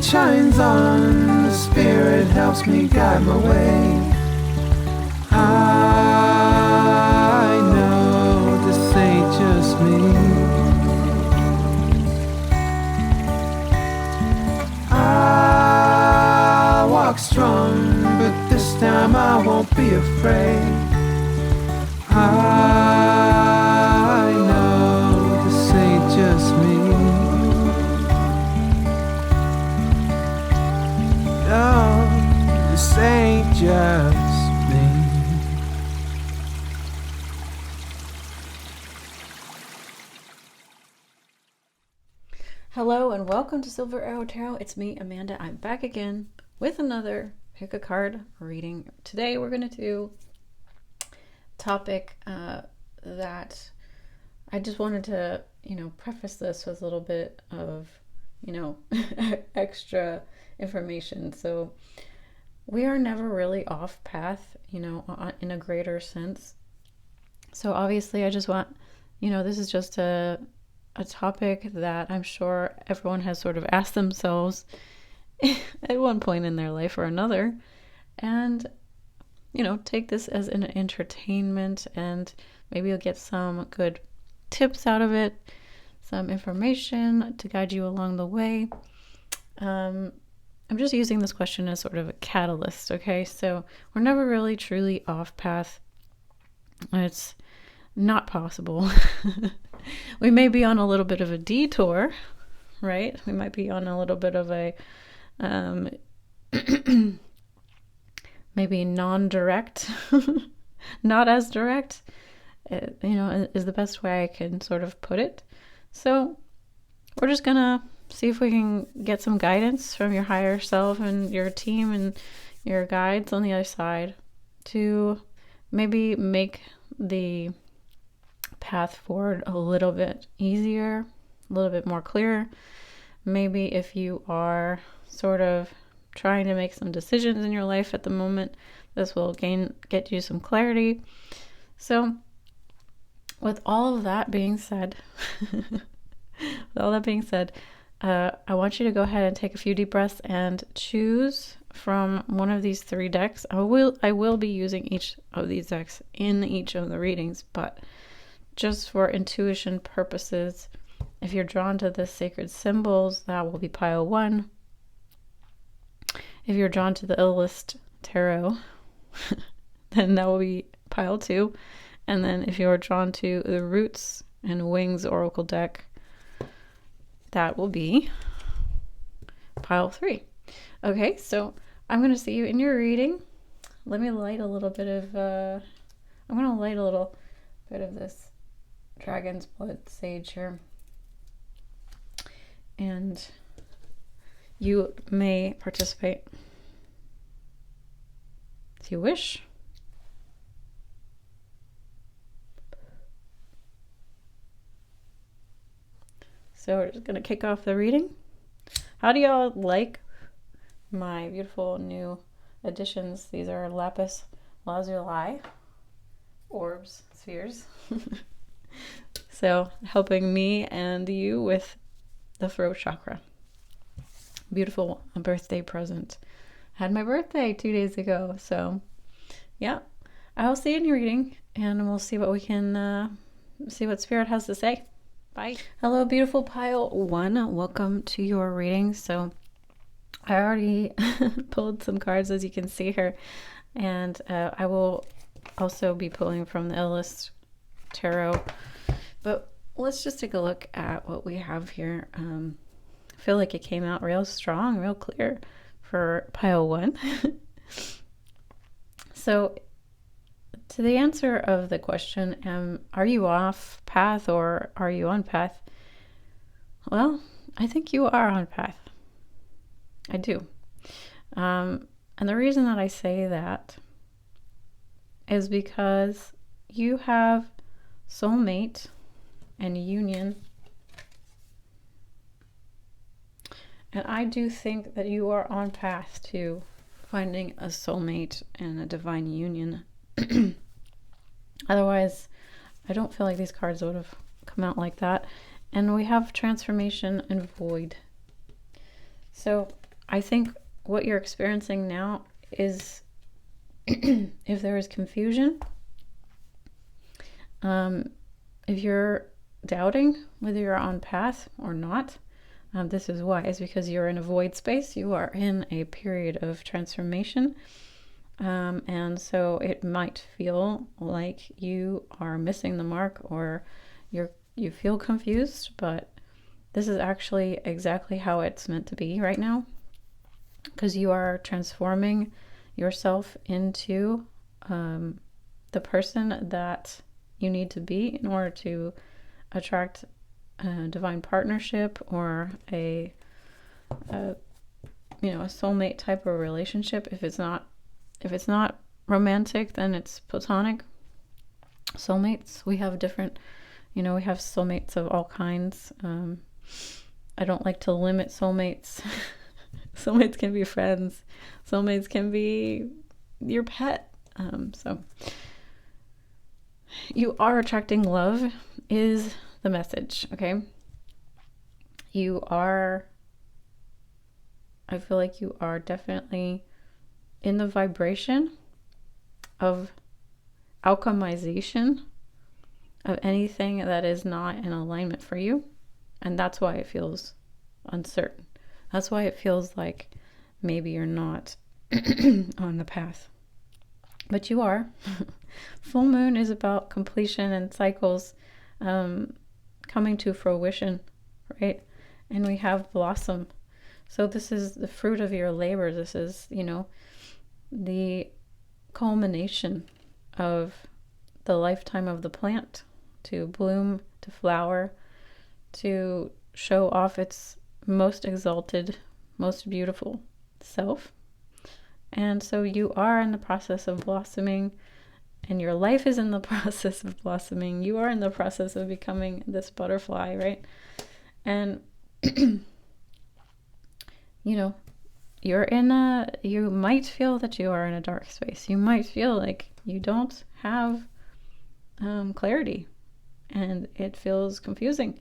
light shines on, the Spirit helps me guide my way. I know this ain't just me. I walk strong, but this time I won't be afraid. I know this ain't just me. No, this ain't just me. Hello and welcome to Silver Arrow Tarot. It's me, Amanda. I'm back again with another pick a card reading. Today we're going to do a topic that I just wanted to, preface this with a little bit of, extra information. So we are never really off path, in a greater sense. So obviously I just want, this is just a topic that I'm sure everyone has sort of asked themselves at one point in their life or another, and take this as an entertainment, and maybe you'll get some good tips out of it, some information to guide you along the way. I'm just using this question as sort of a catalyst, okay? So we're never really truly off path. It's not possible. We may be on a little bit of a detour, right? We might be on a little bit of a maybe non-direct, not as direct, is the best way I can sort of put it. So we're just gonna see if we can get some guidance from your higher self and your team and your guides on the other side to maybe make the path forward a little bit easier, a little bit more clear. Maybe if you are sort of trying to make some decisions in your life at the moment, this will get you some clarity. So with all of that being said, I want you to go ahead and take a few deep breaths and choose from one of these three decks. I will be using each of these decks in each of the readings, but just for intuition purposes, if you're drawn to the sacred symbols, that will be pile 1. If you're drawn to the Illust Tarot, then that will be pile 2. And then if you're drawn to the Roots and Wings Oracle deck, that will be pile 3. Okay, so I'm going to see you in your reading. Let me light a little bit of, I'm going to light a little bit of this Dragon's Blood Sage here. And you may participate if you wish. So we're just going to kick off the reading. How do y'all like my beautiful new additions? These are lapis lazuli orbs, spheres. So helping me and you with the throat chakra. Beautiful birthday present. Had my birthday 2 days ago. So yeah, I'll see you in your reading and we'll see what we can, see what Spirit has to say. Bye. Hello, beautiful pile 1. Welcome to your reading. So I already pulled some cards, as you can see here, and I will also be pulling from the Illust Tarot. But let's just take a look at what we have here. I feel like it came out real strong, real clear for pile 1. So to the answer of the question, are you off path or are you on path? Well, I think you are on path. I do. And the reason that I say that is because you have soulmate and union. And I do think that you are on path to finding a soulmate and a divine union. Otherwise, I don't feel like these cards would have come out like that. And we have transformation and void. So I think what you're experiencing now is if there is confusion, if you're doubting whether you're on path or not, this is why. It's because you're in a void space. You are in a period of transformation. And so it might feel like you are missing the mark, or you feel confused, but this is actually exactly how it's meant to be right now, because you are transforming yourself into the person that you need to be in order to attract a divine partnership, or a soulmate type of relationship. If it's not romantic, then it's platonic. Soulmates, we have different, we have soulmates of all kinds. I don't like to limit soulmates. Soulmates can be friends. Soulmates can be your pet. So you are attracting love is the message, okay? I feel like you are definitely in the vibration of alchemization of anything that is not in alignment for you. And that's why it feels uncertain. That's why it feels like maybe you're not on the path. But you are. Full moon is about completion and cycles coming to fruition, right? And we have blossom. So this is the fruit of your labor. This is, the culmination of the lifetime of the plant to bloom, to flower, to show off its most exalted, most beautiful self. And so you are in the process of blossoming, and your life is in the process of blossoming. You are in the process of becoming this butterfly, right? And you might feel that you are in a dark space. You might feel like you don't have clarity, and it feels confusing.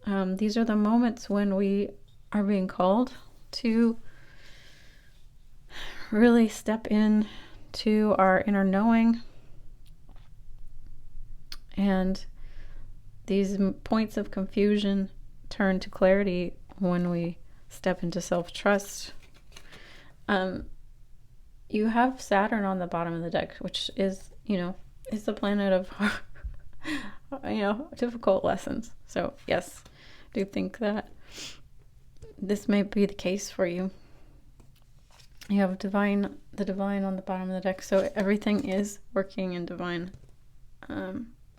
These are the moments when we are being called to really step in to our inner knowing. And these points of confusion turn to clarity when we step into self-trust. You have Saturn on the bottom of the deck, which is, is the planet of, difficult lessons. So yes, I do think that this may be the case for you. You have the divine on the bottom of the deck, so everything is working in divine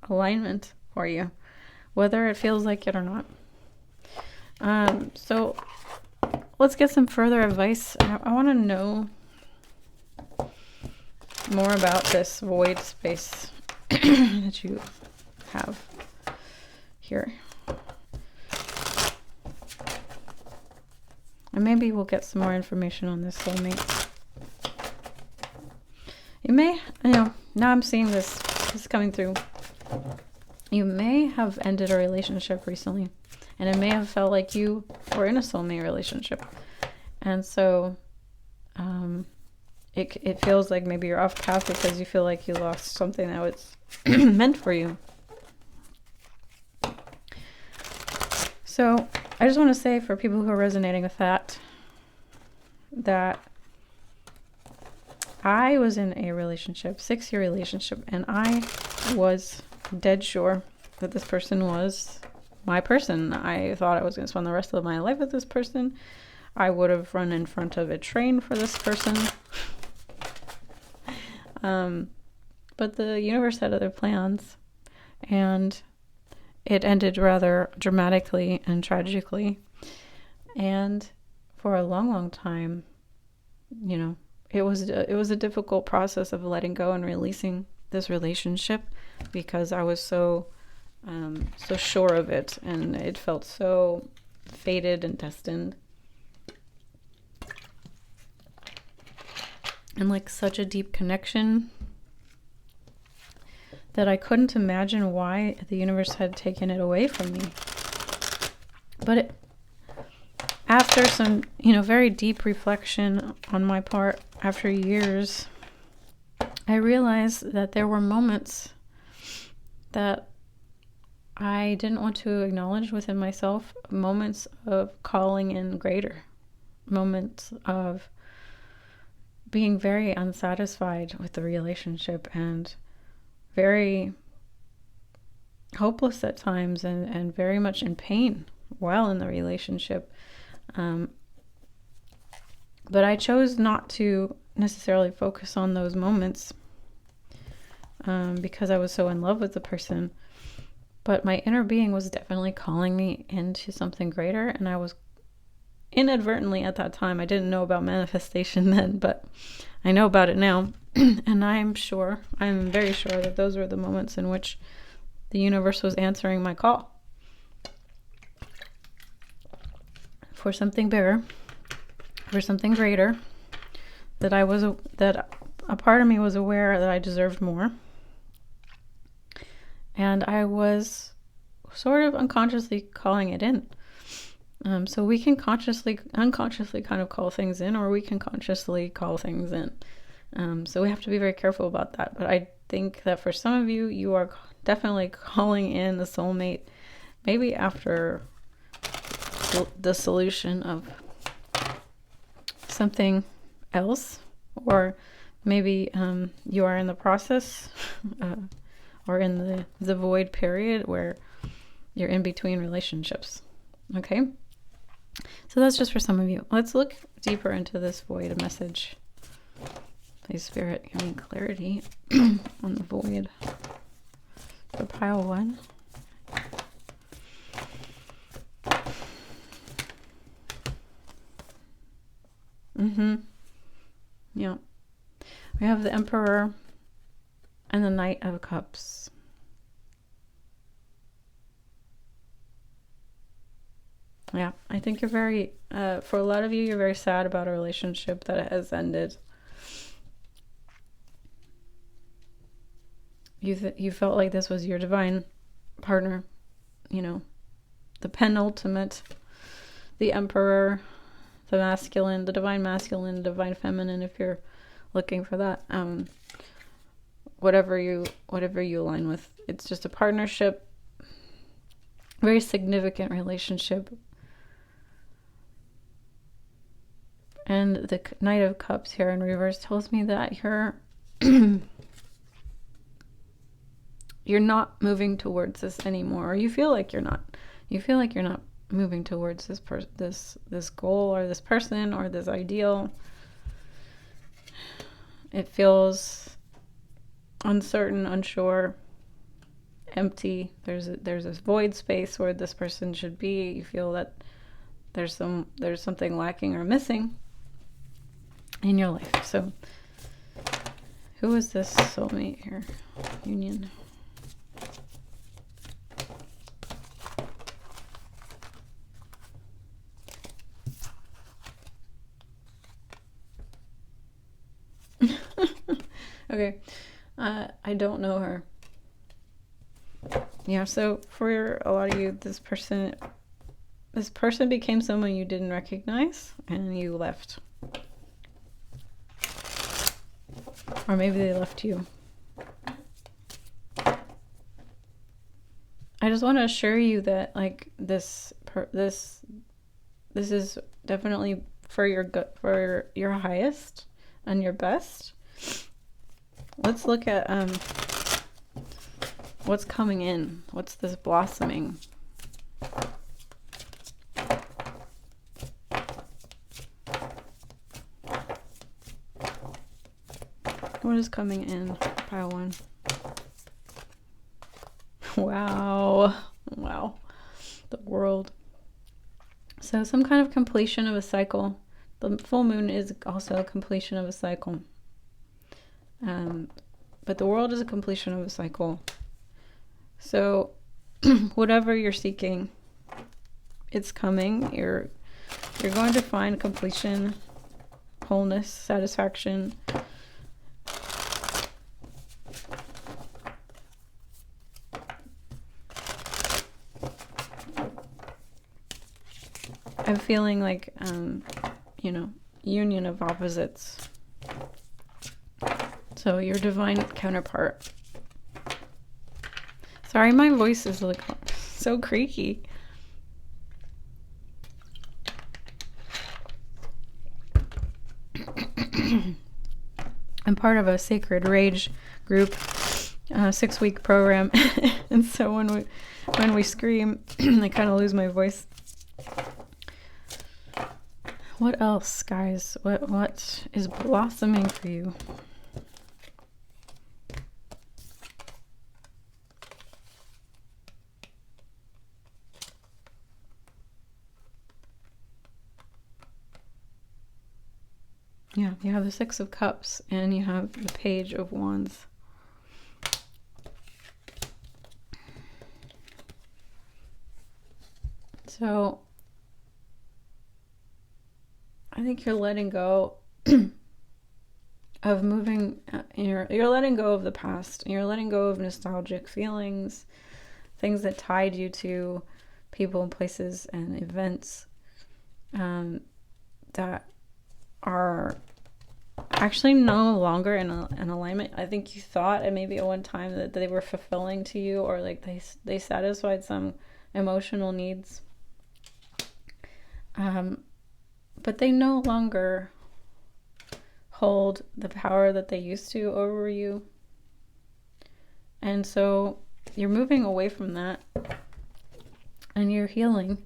alignment for you, whether it feels like it or not. So let's get some further advice. I want to know more about this void space that you have here. And maybe we'll get some more information on this soulmate. You may, now I'm seeing this is coming through. You may have ended a relationship recently, and it may have felt like you were in a soulmate relationship. And so it feels like maybe you're off path because you feel like you lost something that was meant for you. So I just want to say, for people who are resonating with that I was in a relationship, 6-year relationship, and I was dead sure that this person was my person. I thought I was going to spend the rest of my life with this person. I would have run in front of a train for this person. But the universe had other plans, and it ended rather dramatically and tragically. And for a long, long time, it was a difficult process of letting go and releasing this relationship, because I was so sure of it, and it felt so fated and destined, and like such a deep connection, that I couldn't imagine why the universe had taken it away from me. But after some, very deep reflection on my part, after years, I realized that there were moments that I didn't want to acknowledge within myself, moments of calling in greater, moments of being very unsatisfied with the relationship and very hopeless at times and very much in pain while in the relationship. But I chose not to necessarily focus on those moments because I was so in love with the person. But my inner being was definitely calling me into something greater, and I was inadvertently at that time, I didn't know about manifestation then, but I know about it now. And I'm very sure that those were the moments in which the universe was answering my call for something bigger, for something greater, that a part of me was aware that I deserved more. And I was sort of unconsciously calling it in. So we can unconsciously kind of call things in, or we can consciously call things in. So we have to be very careful about that. But I think that for some of you, you are definitely calling in the soulmate, maybe after the solution of something else, or maybe you are in the process or in the void period where you're in between relationships. Okay? So that's just for some of you. Let's look deeper into this void message. Please, Spirit, give me clarity on the void for pile 1. Yeah. We have the Emperor and the Knight of Cups. Yeah, I think you're very, for a lot of you, you're very sad about a relationship that has ended. You felt like this was your divine partner, the penultimate, the Emperor, the masculine, the divine masculine, divine feminine, if you're looking for that. Whatever you align with. It's just a partnership, very significant relationship. And the Knight of Cups here in reverse tells me that you're you're not moving towards this anymore, or you feel like you're not. You feel like you're not moving towards this goal or this person or this ideal. It feels uncertain, unsure, empty. There's this void space where this person should be. You feel that there's something lacking or missing in your life. So who is this soulmate here? Union. Okay, I don't know her. Yeah, so for a lot of you, this person became someone you didn't recognize and you left. Or maybe they left you. I just want to assure you that like this is definitely for your highest and your best. Let's look at what's coming in. What's this blossoming? What is coming in? Pile 1. Wow. The World. So some kind of completion of a cycle. The full moon is also a completion of a cycle. But the World is a completion of a cycle. So whatever you're seeking, it's coming. You're going to find completion, wholeness, satisfaction. I'm feeling like, you know, union of opposites. So your divine counterpart. Sorry, my voice is like so creaky. I'm part of a Sacred Rage group, 6-week program, and so when we scream, I kind of lose my voice. What else, guys? What is blossoming for you? Yeah, you have the Six of Cups and you have the Page of Wands. So I think you're letting go of moving, you're letting go of the past. You're letting go of nostalgic feelings, things that tied you to people and places and events that are actually no longer in alignment. I think you thought and maybe at one time that they were fulfilling to you, or like they satisfied some emotional needs. But they no longer hold the power that they used to over you. And so you're moving away from that and you're healing.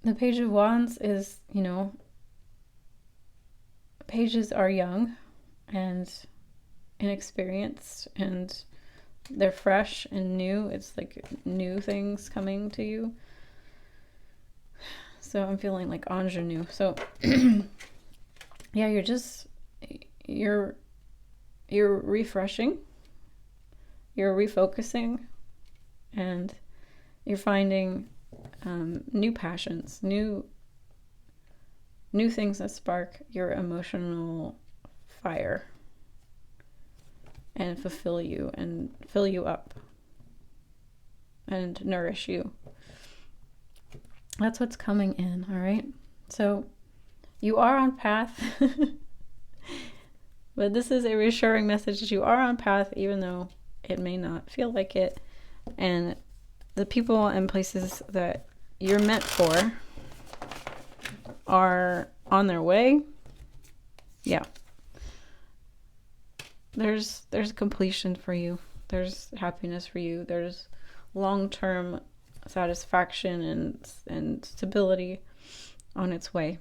The Page of Wands is, you know, pages are young and inexperienced and they're fresh and new. It's like new things coming to you. So I'm feeling like ingenue. So yeah, you're refreshing, you're refocusing, and you're finding new passions, new things that spark your emotional fire and fulfill you and fill you up and nourish you. That's what's coming in, all right? So you are on path, but this is a reassuring message that you are on path, even though it may not feel like it. And the people and places that you're meant for are on their way. Yeah. There's completion for you. There's happiness for you. There's long-term satisfaction and stability on its way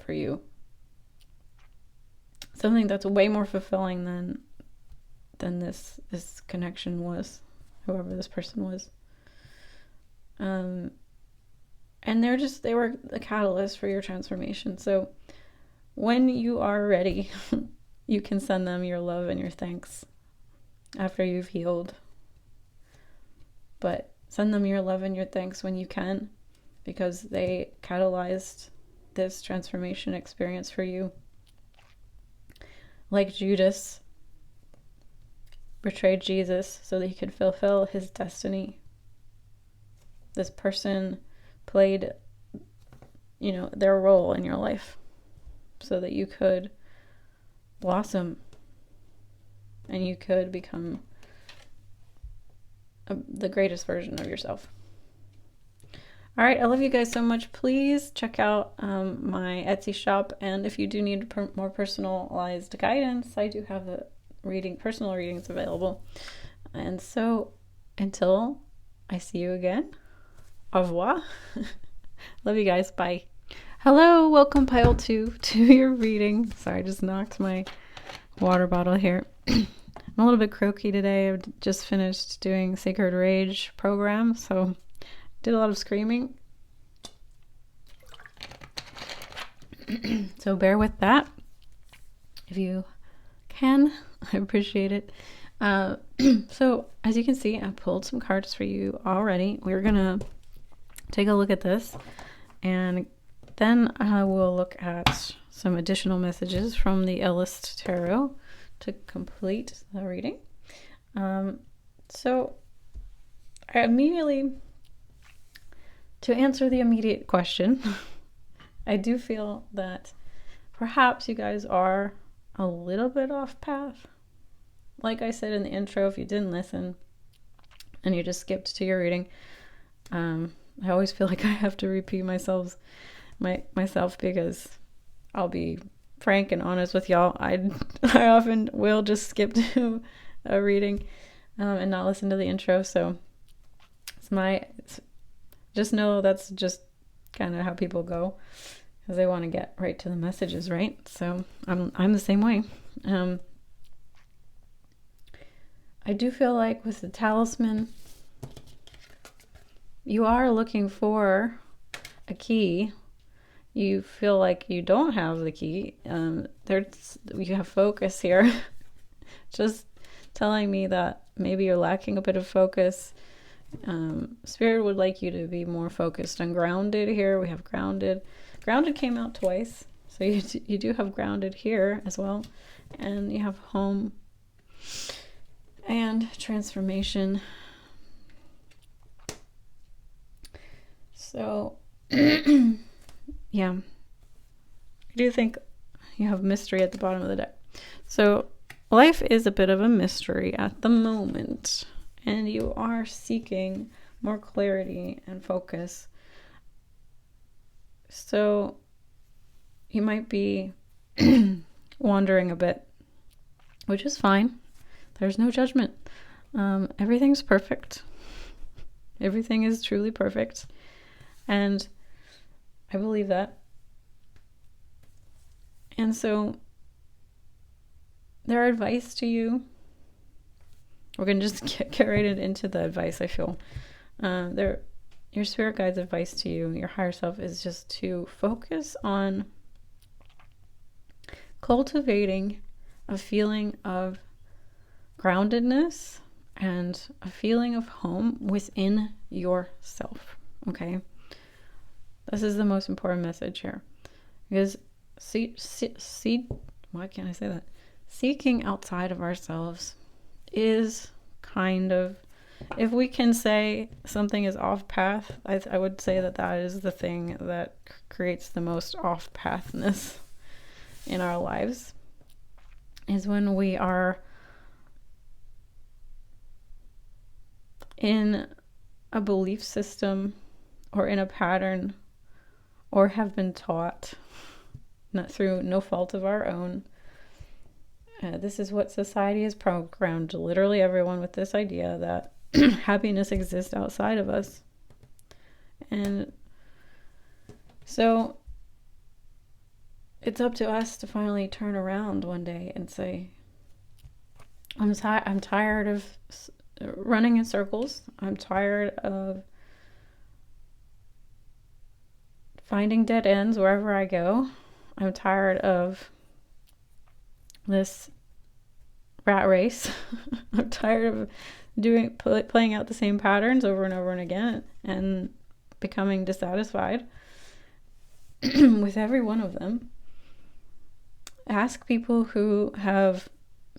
for you. Something that's way more fulfilling than this connection was, whoever this person was. And they were the catalyst for your transformation. So when you are ready, you can send them your love and your thanks after you've healed. But send them your love and your thanks when you can, because they catalyzed this transformation experience for you. Like Judas betrayed Jesus so that he could fulfill his destiny. This person played, you know, their role in your life so that you could blossom and you could become the greatest version of yourself. All right, I love you guys so much. Please check out my Etsy shop, and if you do need more personalized guidance, I do have the personal readings available. And so until I see you again, au revoir. Love you guys. Bye. Hello, welcome pile 2 to your reading. Sorry, I just knocked my water bottle here. I'm a little bit croaky today. I've just finished doing Sacred Rage program, so did a lot of screaming. So bear with that if you can. I appreciate it. So as you can see, I pulled some cards for you already. We're gonna take a look at this, and then I will look at some additional messages from the Ellis Tarot to complete the reading. So I immediately to answer the immediate question, I do feel that perhaps you guys are a little bit off path. Like I said in the intro, if you didn't listen and you just skipped to your reading, I always feel like I have to repeat myself because I'll be frank and honest with y'all. I often will just skip to a reading and not listen to the intro. So just know that's just kind of how people go, because they want to get right to the messages, right? So I'm the same way. I do feel like with the talisman, you are looking for a key. You feel like you don't have the key. You have focus here. Just telling me that maybe you're lacking a bit of focus. Spirit would like you to be more focused and grounded here. We have grounded. Grounded came out twice. So you do have grounded here as well. And you have home and transformation. So, yeah. I do think you have mystery at the bottom of the deck. So, life is a bit of a mystery at the moment. And you are seeking more clarity and focus. So, you might be wandering a bit, which is fine. There's no judgment. Everything's perfect. Everything is truly perfect. And I believe that. And so their advice to you, we're going to just get right into the advice, I feel. Your spirit guide's advice to you, your higher self, is just to focus on cultivating a feeling of groundedness and a feeling of home within yourself. Okay? This is the most important message here. Because why can't I say that? Seeking outside of ourselves is kind of, if we can say something is off path, I would say that is the thing that creates the most off pathness in our lives, is when we are in a belief system or in a pattern, or have been taught, not through no fault of our own. This is what society has programmed literally everyone with, this idea that happiness exists outside of us. And so it's up to us to finally turn around one day and say, I'm tired of running in circles. I'm tired of finding dead ends wherever I go. I'm tired of this rat race. I'm tired of playing out the same patterns over and over and again and becoming dissatisfied with every one of them. Ask people who have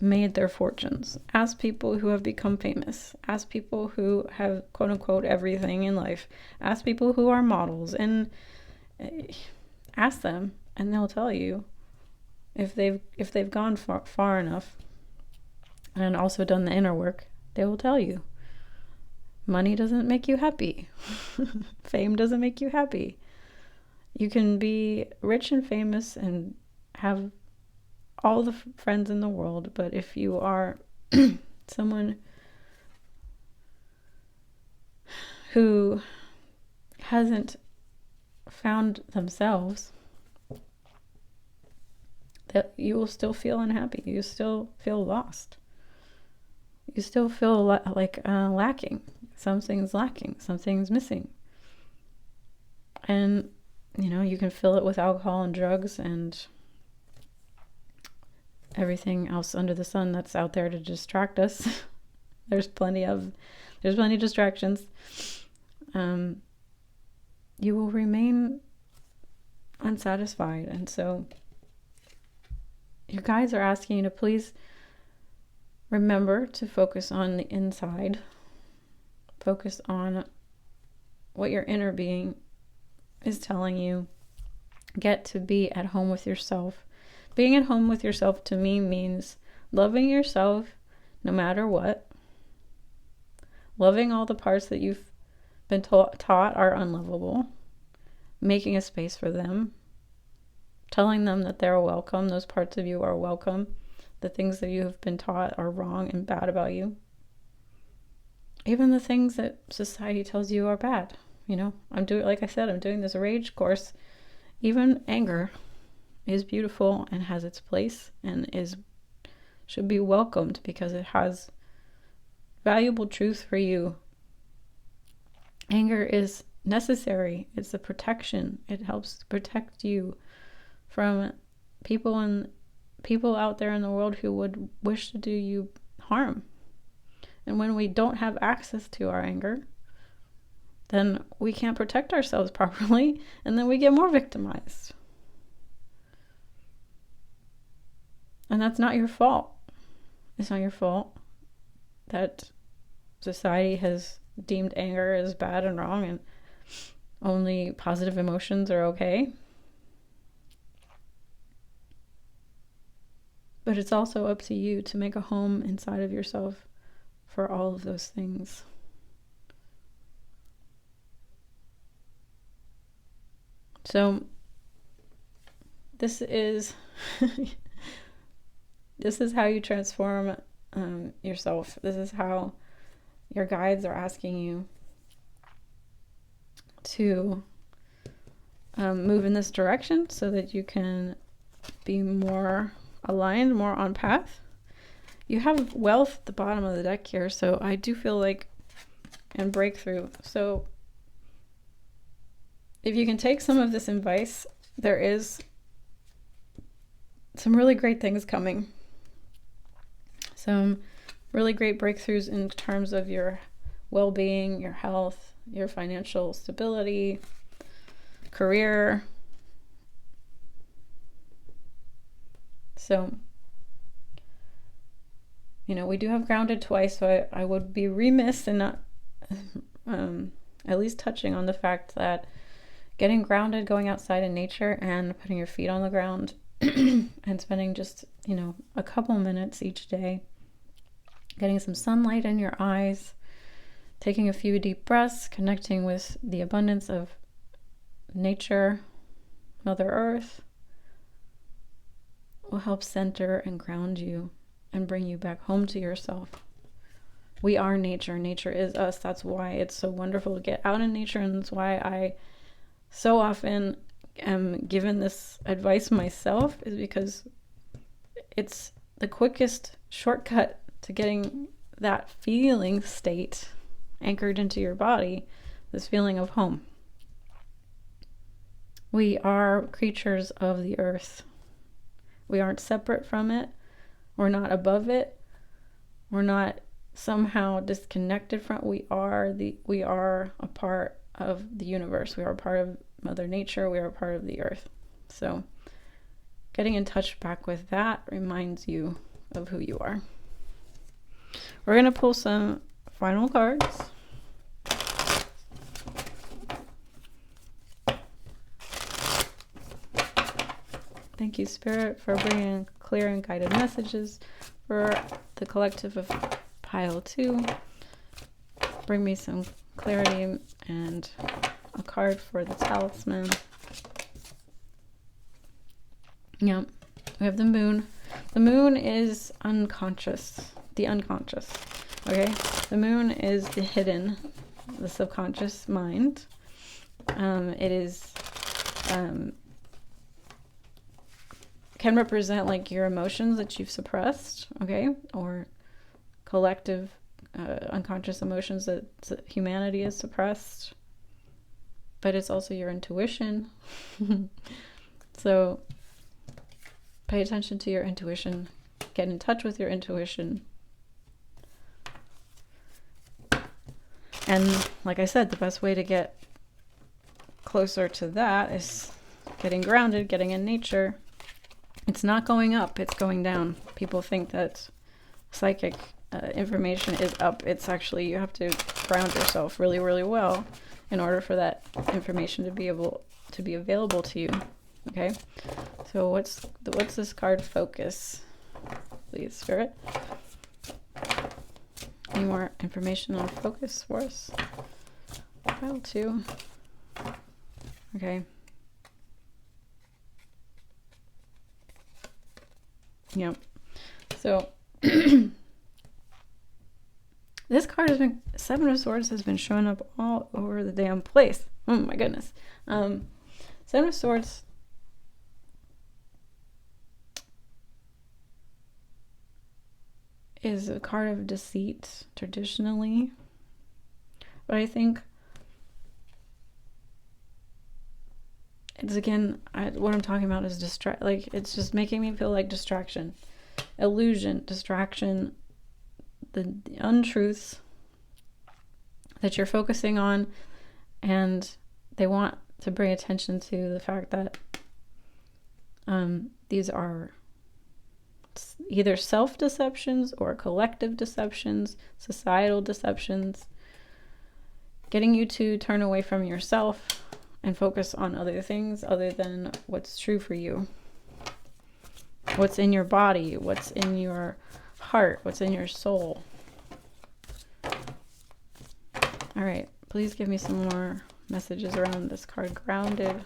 made their fortunes. Ask people who have become famous. Ask people who have, quote unquote, everything in life. Ask people who are models, and ask them, and they'll tell you if they've gone far enough and also done the inner work. They will tell you money doesn't make you happy. Fame doesn't make you happy. You can be rich and famous and have all the friends in the world, but if you are someone who hasn't found themselves, that you will still feel unhappy. You still feel lost. You still feel like lacking. Something's lacking. Something's missing. And, you can fill it with alcohol and drugs and everything else under the sun that's out there to distract us. There's plenty of distractions. You will remain unsatisfied. And so your guides are asking you to please remember to focus on the inside. Focus on what your inner being is telling you. Get to be at home with yourself. Being at home with yourself to me means loving yourself no matter what. Loving all the parts that you've been taught are unlovable. Making a space for them. Telling them that they're welcome. Those parts of you are welcome. The things that you have been taught are wrong and bad about you. Even the things that society tells you are bad. You know, like I said, I'm doing this rage course. Even anger is beautiful and has its place and should be welcomed because it has valuable truth for you. Anger is necessary. It's a protection. It helps protect you from people out there in the world who would wish to do you harm. And when we don't have access to our anger, then we can't protect ourselves properly, and then we get more victimized. And that's not your fault. It's not your fault that society has deemed anger as bad and wrong, and only positive emotions are okay. But it's also up to you to make a home inside of yourself for all of those things. So this is how you transform yourself. This is how your guides are asking you to move in this direction so that you can be more aligned, more on path. You have wealth at the bottom of the deck here, so I do feel like, and breakthrough. So if you can take some of this advice, there is some really great things coming. Some really great breakthroughs in terms of your well-being, your health, your financial stability, career. So, you know, we do have grounded twice, so I would be remiss in not at least touching on the fact that getting grounded, going outside in nature and putting your feet on the ground and spending just, you know, a couple minutes each day, getting some sunlight in your eyes, taking a few deep breaths, connecting with the abundance of nature, Mother Earth, will help center and ground you and bring you back home to yourself. We are nature. Nature is us. That's why it's so wonderful to get out in nature, and that's why I so often am given this advice myself, is because it's the quickest shortcut to getting that feeling state anchored into your body, this feeling of home. We are creatures of the earth. We aren't separate from it. We're not above it. We're not somehow disconnected from it. We are a part of the universe. We are a part of Mother Nature. We are a part of the earth. So getting in touch back with that reminds you of who you are. We're going to pull some final cards. Thank you, Spirit, for bringing clear and guided messages for the collective of Pile 2. Bring me some clarity and a card for the talisman. Yeah, we have the moon. The moon is unconscious, the unconscious. Okay, the moon is the hidden, the subconscious mind. It is can represent like your emotions that you've suppressed, okay, or collective unconscious emotions that humanity has suppressed. But it's also your intuition. So pay attention to your intuition. Get in touch with your intuition. And like I said, the best way to get closer to that is getting grounded, getting in nature. It's not going up, it's going down. People think that psychic information is up. It's actually, you have to ground yourself really, really well in order for that information to be available to you. Okay, so what's this card focus, please, Spirit? Any more information on focus for us? Pile 2. Okay. Yep. So this card has been, 7 of Swords has been showing up all over the damn place. Oh my goodness. 7 of Swords is a card of deceit traditionally. But I think it's, again, what I'm talking about is it's just making me feel like distraction, illusion, distraction, the untruths that you're focusing on, and they want to bring attention to the fact that these are either self-deceptions or collective deceptions, societal deceptions, getting you to turn away from yourself and focus on other things other than what's true for you. What's in your body, what's in your heart, what's in your soul. All right, please give me some more messages around this card, Grounded.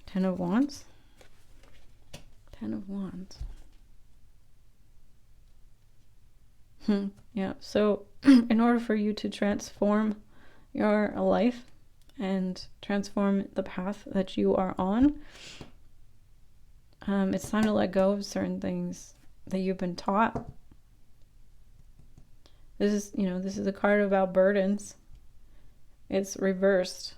Ten of Wands. 10 of Wands. Yeah, so in order for you to transform your life and transform the path that you are on, it's time to let go of certain things that you've been taught. This is a card about burdens. It's reversed.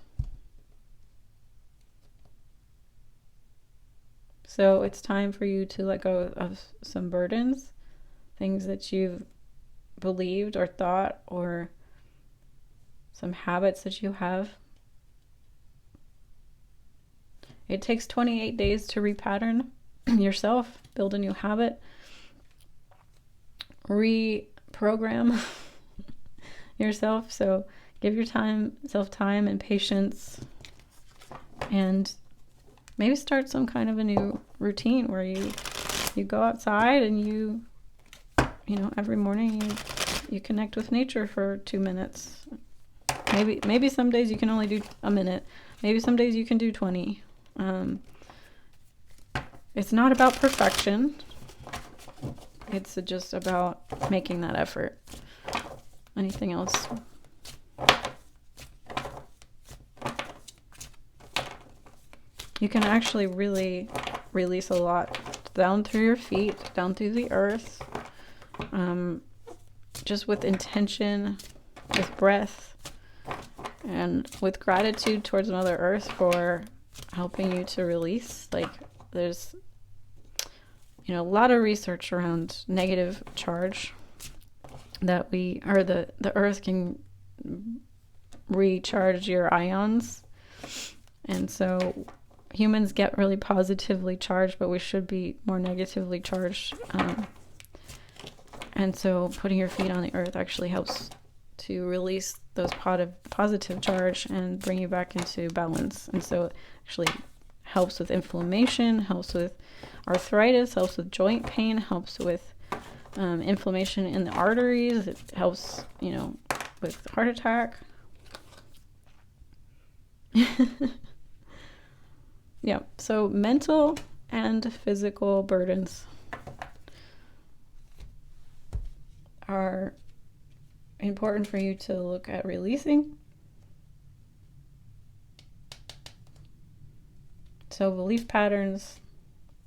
So it's time for you to let go of some burdens, things that you've believed or thought, or some habits that you have. It takes 28 days to repattern yourself, build a new habit, reprogram yourself. So give yourself time and patience, and maybe start some kind of a new routine where you go outside and you every morning you connect with nature for 2 minutes. Maybe some days you can only do a minute. Maybe some days you can do 20. It's not about perfection. It's just about making that effort. Anything else? You can actually really release a lot down through your feet, down through the earth, just with intention, with breath, and with gratitude towards Mother Earth for helping you to release. Like, there's a lot of research around negative charge that the earth can recharge your ions. And so humans get really positively charged, but we should be more negatively charged. And so putting your feet on the earth actually helps to release those positive charge and bring you back into balance. And so it actually helps with inflammation, helps with arthritis, helps with joint pain, helps with inflammation in the arteries. It helps, with heart attack. Yeah, so mental and physical burdens are important for you to look at releasing. So belief patterns,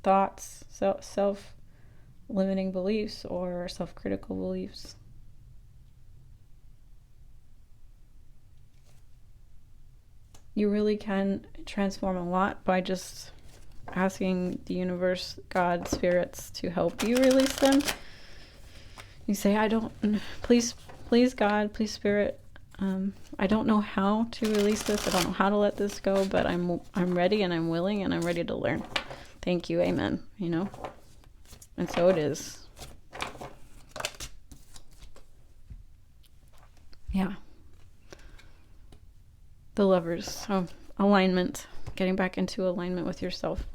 thoughts, self-limiting beliefs or self-critical beliefs. You really can transform a lot by just asking the universe, God, spirits to help you release them. You say, please God, please Spirit, I don't know how to release this. I don't know how to let this go, but I'm ready and I'm willing and I'm ready to learn. thank you, amen, you know? And so it is. Yeah. The Lovers. So alignment, getting back into alignment with yourself.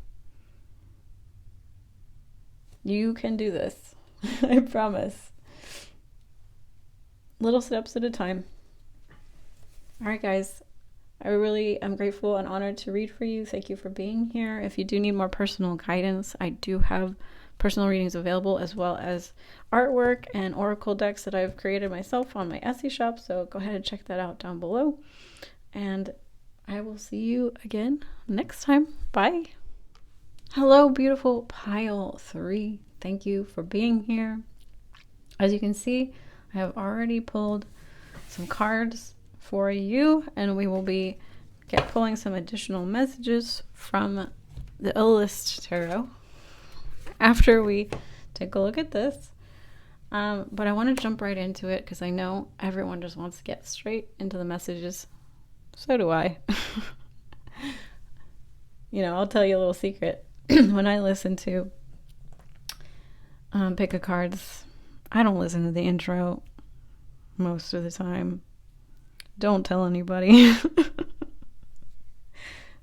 You can do this. I promise. Little steps at a time. All right, guys. I really am grateful and honored to read for you. Thank you for being here. If you do need more personal guidance, I do have personal readings available, as well as artwork and oracle decks that I've created myself on my Etsy shop. So go ahead and check that out down below. And I will see you again next time. Bye. Hello, beautiful pile 3. Thank you for being here. As you can see, I have already pulled some cards for you, and we will be pulling some additional messages from the Illust Tarot after we take a look at this. But I want to jump right into it because I know everyone just wants to get straight into the messages. So do I. You know, I'll tell you a little secret. When I listen to pick a cards, I don't listen to the intro most of the time. Don't tell anybody.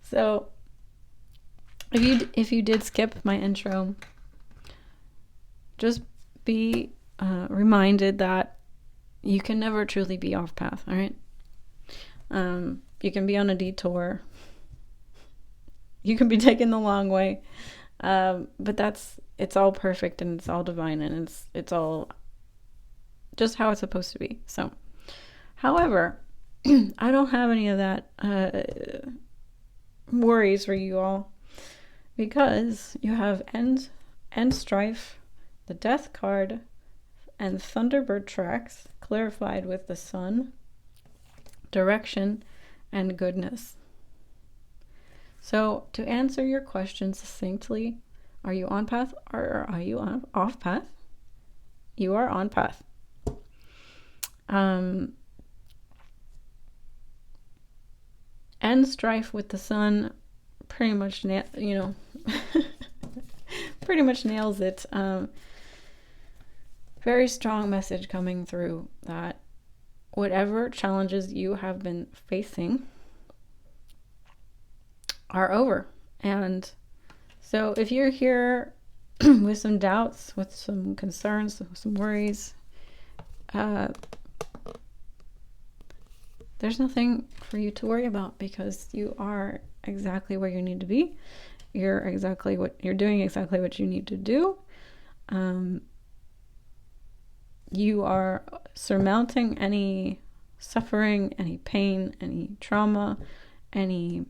So if you did skip my intro, just be reminded that you can never truly be off path. All right. You can be on a detour. You can be taken the long way. But it's all perfect and it's all divine and it's all just how it's supposed to be. So, however, I don't have any of that worries for you all, because you have end strife, the Death card, and Thunderbird tracks clarified with the Sun, direction, and goodness. So to answer your question succinctly, are you on path or are you off path? You are on path. End strife with the Sun pretty much pretty much nails it. Very strong message coming through that whatever challenges you have been facing are over. And so if you're here with some doubts, with some concerns, some worries, there's nothing for you to worry about, because you are exactly where you need to be. You're doing exactly what you need to do. You are surmounting any suffering, any pain, any trauma, any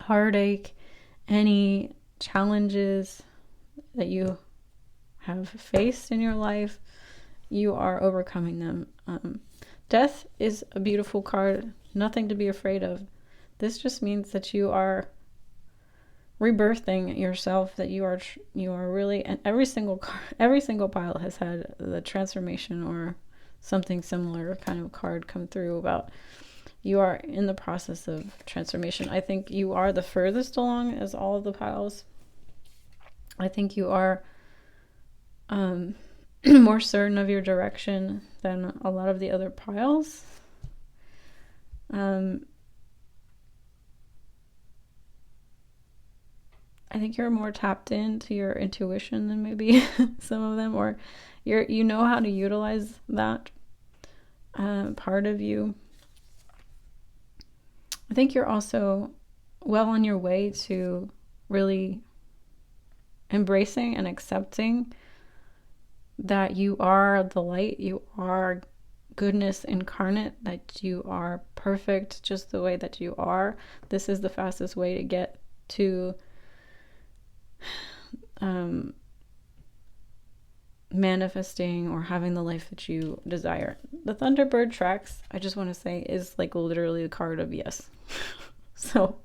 heartache, any challenges that you have faced in your life. You are overcoming them. Death is a beautiful card, nothing to be afraid of. This just means that you are rebirthing yourself, that you are really, and every single pile has had the transformation or something similar kind of card come through about you are in the process of transformation. I think you are the furthest along as all of the piles. I think you are more certain of your direction than a lot of the other piles. I think you're more tapped into your intuition than maybe some of them, or you know how to utilize that part of you. I think you're also well on your way to really embracing and accepting that you are the light, you are goodness incarnate, that you are perfect just the way that you are. This is the fastest way to get to manifesting or having the life that you desire. The Thunderbird tracks, I just want to say, is like literally the card of yes. So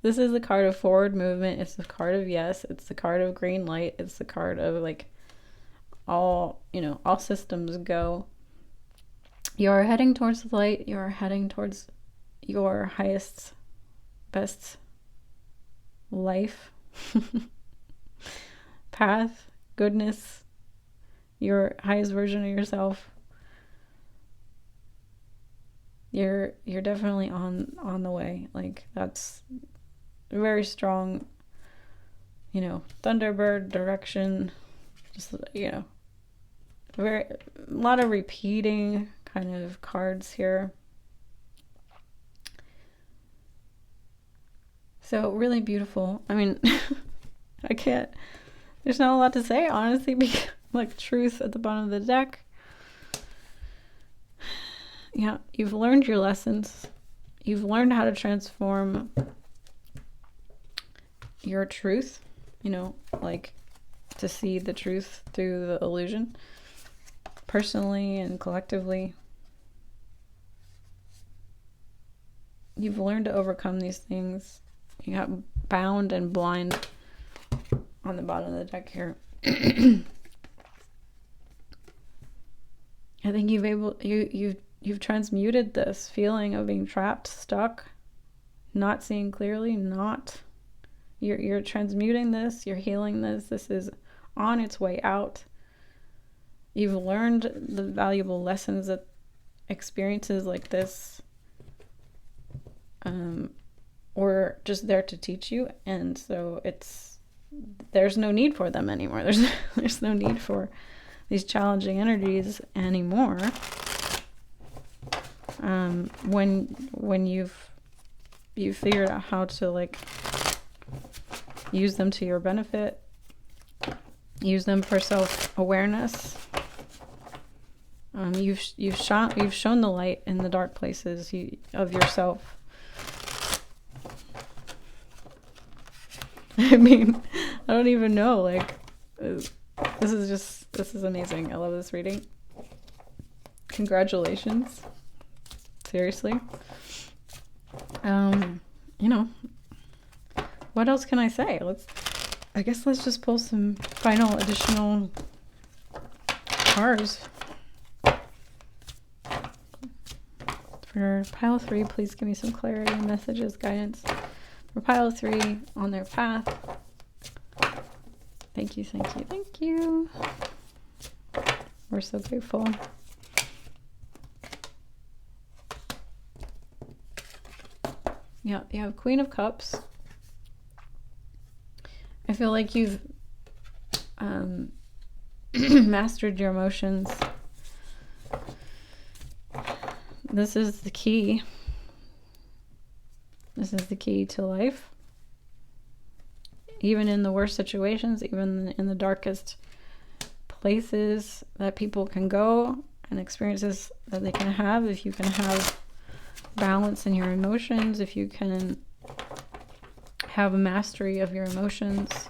this is the card of forward movement. It's the card of yes. It's the card of green light. It's the card of like all systems go. You're heading towards the light. You're heading towards your highest, best life, path, goodness, your highest version of yourself. You're definitely on the way. Like, that's very strong, Thunderbird direction. Just, a lot of repeating kind of cards here. So really beautiful. I mean, there's not a lot to say, honestly, because like truth at the bottom of the deck. Yeah, you've learned your lessons. You've learned how to transform your truth, like to see the truth through the illusion, personally and collectively. You've learned to overcome these things. You got bound and blind on the bottom of the deck here. I think you've transmuted this feeling of being trapped, stuck, not seeing clearly, you're transmuting this, you're healing this. This is on its way out. You've learned the valuable lessons that experiences like this were just there to teach you, and so there's no need for them anymore. There's no need for these challenging energies anymore. When you've figured out how to like use them to your benefit, use them for self-awareness. You've shown the light in the dark places of yourself. I mean, I don't even know, like, this is amazing. I love this reading. Congratulations. Seriously. What else can I say? I guess let's just pull some final additional cards. For pile 3, please give me some clarity, messages, guidance. For pile 3 on their path. Thank you, thank you, thank you. We're so grateful. Yeah, you have Queen of Cups. I feel like you've mastered your emotions. This is the key. This is the key to life. Even in the worst situations, even in the darkest places that people can go and experiences that they can have, if you can have balance in your emotions, if you can have a mastery of your emotions,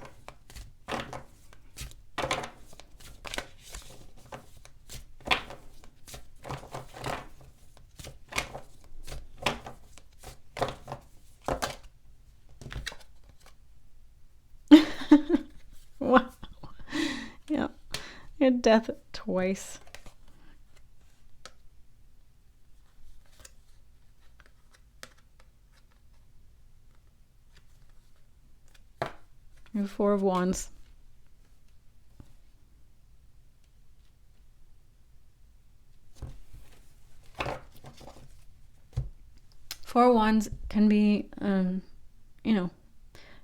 wow. Yeah, you had death twice. You have 4 of Wands. Four of Wands can be,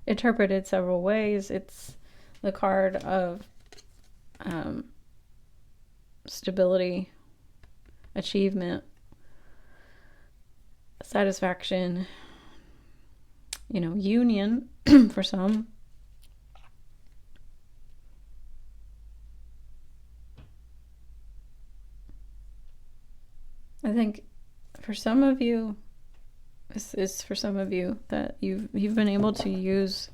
interpreted several ways. It's the card of stability, achievement, satisfaction, union for some. I think for some of you, this is for some of you that you've been able to use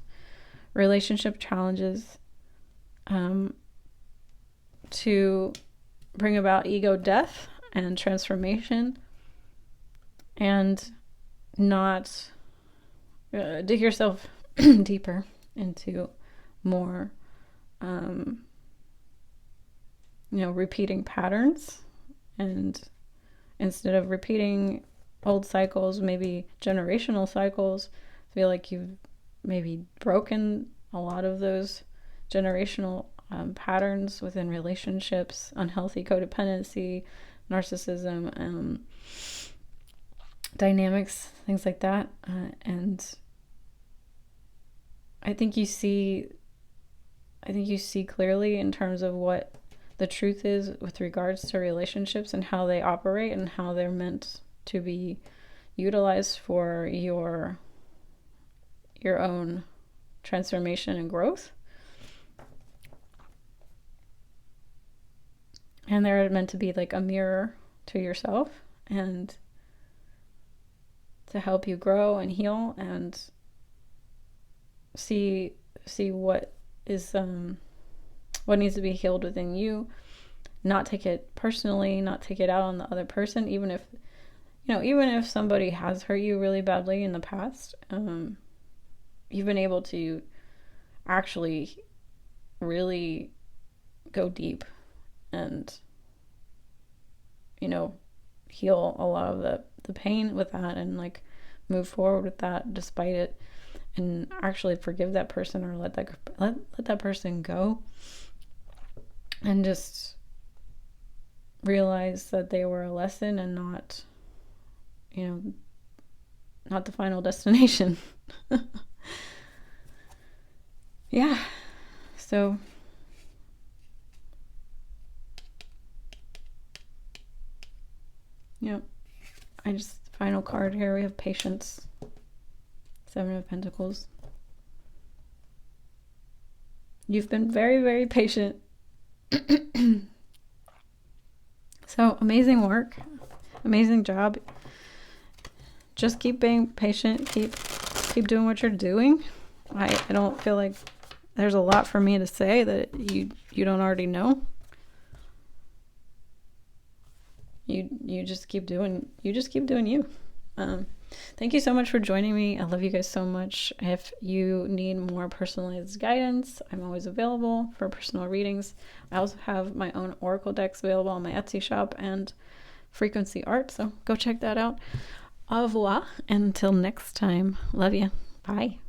relationship challenges to bring about ego death and transformation, and not dig yourself deeper into more repeating patterns, and instead of repeating old cycles, maybe generational cycles, feel like you've maybe broken a lot of those generational patterns within relationships, unhealthy codependency, narcissism, dynamics, things like that. And I think you see clearly in terms of what the truth is with regards to relationships and how they operate and how they're meant to be utilized for your own transformation and growth. And they're meant to be like a mirror to yourself and to help you grow and heal and see what is what needs to be healed within you. Not take it personally, not take it out on the other person, even if somebody has hurt you really badly in the past. You've been able to actually really go deep and heal a lot of the pain with that, and like move forward with that despite it, and actually forgive that person or let that person go, and just realize that they were a lesson and not the final destination. Yeah. So final card here, we have patience. 7 of Pentacles. You've been very, very patient. So amazing work. Amazing job. Just keep being patient. Keep doing what you're doing. I don't feel like there's a lot for me to say that you don't already know. You just keep doing you. Thank you so much for joining me. I love you guys so much. If you need more personalized guidance, I'm always available for personal readings. I also have my own oracle decks available on my Etsy shop and Frequency Art, so go check that out. Au revoir. Until next time. Love you. Bye.